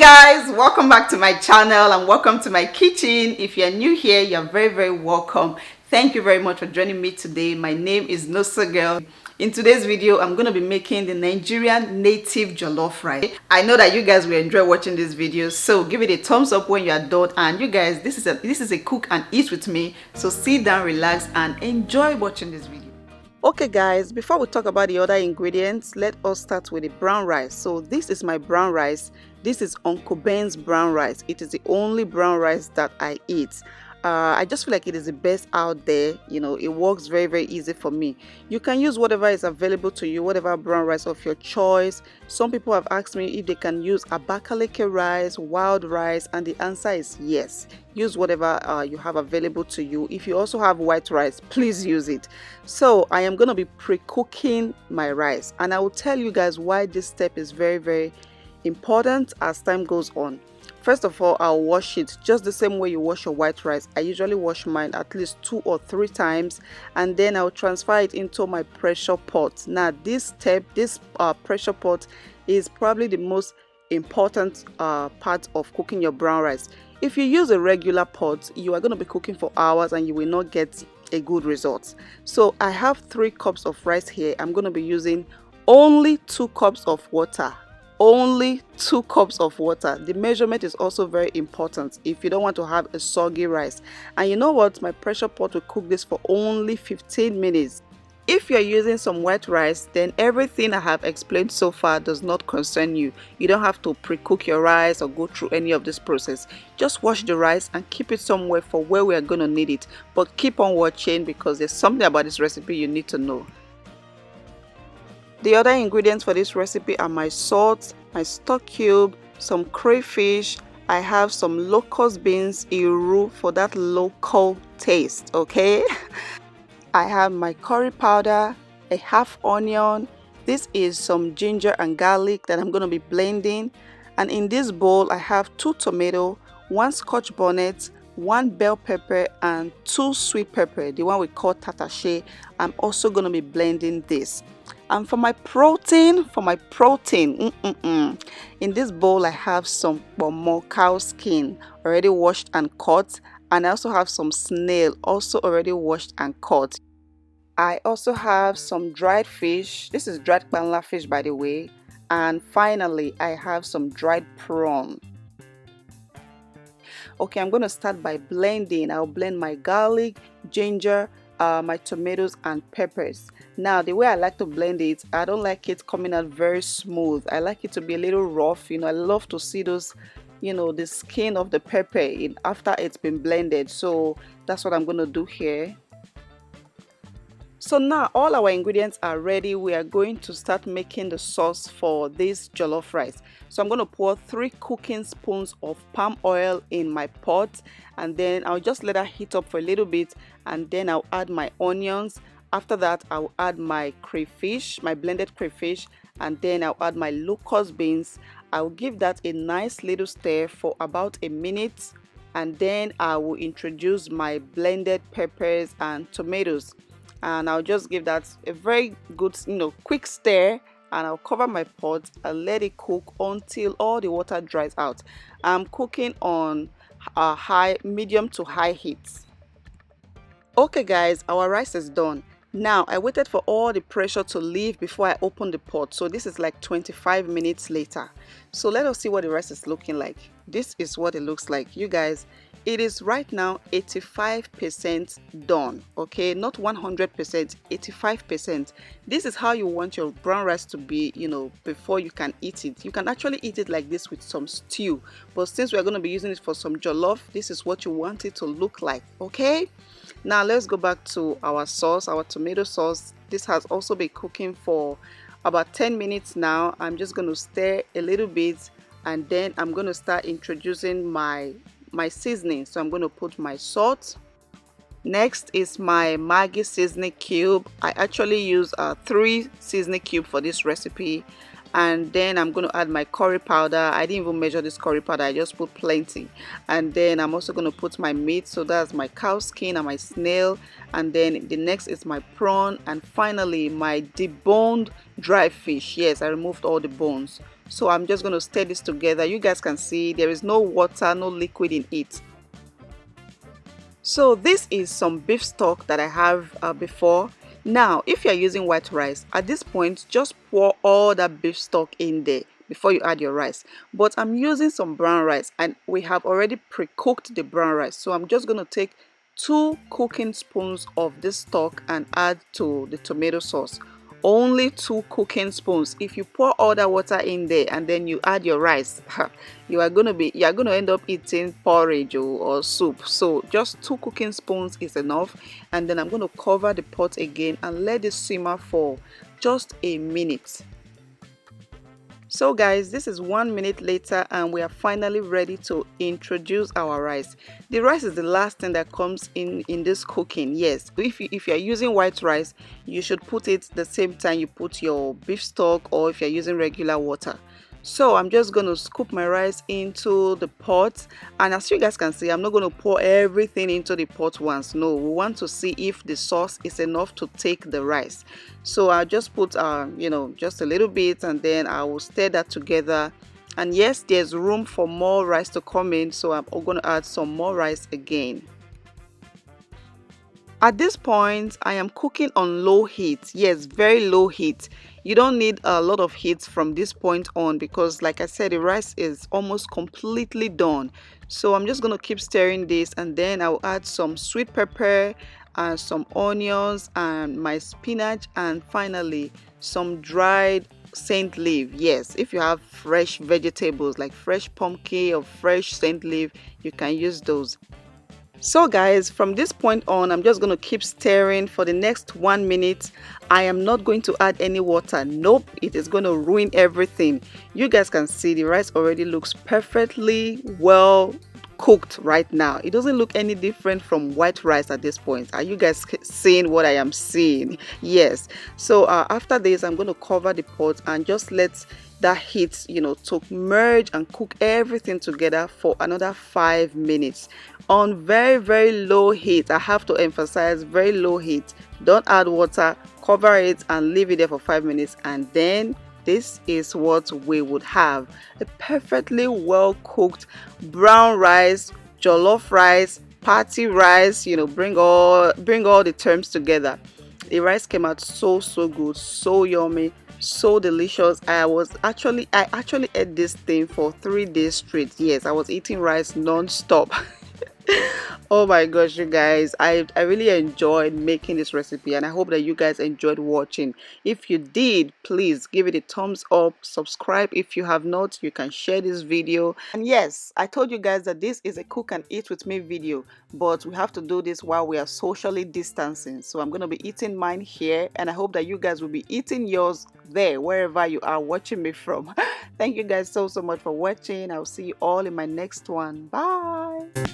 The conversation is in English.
Guys, welcome back to my channel and welcome to my kitchen. If you're new here, you're very welcome. Thank you very much for joining me today. My name is Nosa Girl. In today's video, I'm going to be making the Nigerian native jollof rice. I know that you guys will enjoy watching this video, so give it a thumbs up when you are done. And you guys, this is a cook and eat with me, so sit down, relax and enjoy watching this video. Okay guys, before we talk about the other ingredients, let us start with the brown rice. So this is my brown rice. This is Uncle Ben's brown rice. It is the only brown rice that I eat. I just feel like it is the best out there. You know, it works very easy for me. You can use whatever is available to you, whatever brown rice of your choice. Some people have asked me if they can use Abakaliki rice, wild rice, and the answer is yes. Use whatever you have available to you. If you also have white rice, please use it. So I am going to be pre-cooking my rice, and I will tell you guys why this step is very important as time goes on. First of all, I'll wash it just the same way you wash your white rice. I usually wash mine at least 2 or 3 times, and then I'll transfer it into my pressure pot. Now this step, this pressure pot is probably the most important part of cooking your brown rice. If you use a regular pot, you are going to be cooking for hours and you will not get a good result. So I have 3 cups of rice here. I'm going to be using only 2 cups of water. Only 2 cups of water. The measurement is also very important if you don't want to have a soggy rice. And you know what, my pressure pot will cook this for only 15 minutes. If you're using some white rice, then everything I have explained so far does not concern you. You don't have to pre-cook your rice or go through any of this process. Just wash the rice and keep it somewhere for where we are going to need it. But keep on watching because there's something about this recipe you need to know. The other ingredients for this recipe are my salt, my stock cube, some crayfish. I have some locust beans, iru, for that local taste, okay? I have my curry powder, a half onion. This is some ginger and garlic that I'm going to be blending. And in this bowl, I have 2 tomatoes, 1 scotch bonnet, 1 bell pepper, and 2 sweet pepper, the one we call tatashe. I'm also going to be blending this. And for my protein, in this bowl I have some pomo cow skin already washed and cut, and I also have some snail also already washed and cut. I also have some dried fish. This is dried kpanla fish, by the way. And finally, I have some dried prawn. Okay, I'm going to start by blending. I'll blend my garlic, ginger, my tomatoes and peppers. Now the way I like to blend it, I don't like it coming out very smooth. I like it to be a little rough. You know, I love to see those, you know, the skin of the pepper after it's been blended. So that's what I'm going to do here. So now all our ingredients are ready. We are going to start making the sauce for this jollof rice. So I'm going to pour 3 cooking spoons of palm oil in my pot, and then I'll just let that heat up for a little bit, and then I'll add my onions. After that, I'll add my crayfish, my blended crayfish, and then I'll add my locust beans. I'll give that a nice little stir for about a minute, and then I will introduce my blended peppers and tomatoes. And I'll just give that a very good, quick stir, and I'll cover my pot and let it cook until all the water dries out. I'm cooking on a medium to high heat. Okay guys, our rice is done. Now I waited for all the pressure to leave before I opened the pot. So this is like 25 minutes later. So let us see what the rice is looking like. This is what it looks like. You guys, it is right now 85% done. Okay, not 100%, 85%. This is how you want your brown rice to be, before you can eat it. You can actually eat it like this with some stew, but since we're going to be using it for some jollof, this is what you want it to look like. Okay, now let's go back to our sauce, our tomato sauce. This has also been cooking for about 10 minutes now. I'm just going to stir a little bit, and then I'm going to start introducing my seasoning. So I'm going to put my salt. Next is my Maggi seasoning cube. I actually use 3 seasoning cube for this recipe. And then I'm going to add my curry powder. I didn't even measure this curry powder, I just put plenty. And then I'm also going to put my meat, so that's my cow skin and my snail. And then the next is my prawn, and finally my deboned dry fish. Yes, I removed all the bones. So I'm just going to stir this together. You guys can see there is no water, no liquid in it. So this is some beef stock that I have before. Now, if you're using white rice, at this point, just pour all that beef stock in there before you add your rice. But I'm using some brown rice and we have already pre-cooked the brown rice. So I'm just going to take 2 cooking spoons of this stock and add to the tomato sauce. Only 2 cooking spoons. If you pour all that water in there and then you add your rice, you're gonna end up eating porridge or soup. So just 2 cooking spoons is enough. And then I'm going to cover the pot again and let it simmer for just a minute. So guys, this is 1 minute later and we are finally ready to introduce our rice. The rice is the last thing that comes in this cooking. Yes, if you're using white rice, you should put it the same time you put your beef stock, or if you're using regular water. So I'm just going to scoop my rice into the pot, and as you guys can see, I'm not going to pour everything into the pot once. No, we want to see if the sauce is enough to take the rice. So I'll just put just a little bit, and then I will stir that together. And yes, there's room for more rice to come in, so I'm going to add some more rice again. At this point, I am cooking on low heat. Yes, very low heat. You don't need a lot of heat from this point on because, like I said, the rice is almost completely done. So I'm just going to keep stirring this, and then I'll add some sweet pepper and some onions and my spinach, and finally some dried scent leaf. Yes, if you have fresh vegetables like fresh pumpkin or fresh scent leaf, you can use those. So guys, from this point on, I'm just going to keep stirring for the next 1 minute. I am not going to add any water. Nope, it is going to ruin everything. You guys can see the rice already looks perfectly well cooked right now. It doesn't look any different from white rice at this point. Are you guys seeing what I am seeing? Yes. So after this, I'm going to cover the pot and just let that heat to merge and cook everything together for another 5 minutes on very low heat. I have to emphasize very low heat. Don't add water. Cover it and leave it there for 5 minutes, and then this is what we would have: a perfectly well cooked brown rice, jollof rice, party rice. Bring all the terms together. The rice came out so good, so yummy, so delicious. I actually ate this thing for 3 days straight. Yes, I was eating rice non-stop. Oh my gosh, you guys, I really enjoyed making this recipe, and I hope that you guys enjoyed watching. If you did, please give it a thumbs up, subscribe if you have not. You can share this video. And yes, I told you guys that this is a cook and eat with me video, but we have to do this while we are socially distancing. So I'm going to be eating mine here, and I hope that you guys will be eating yours there, wherever you are watching me from. Thank you guys so much for watching. I'll see you all in my next one. Bye.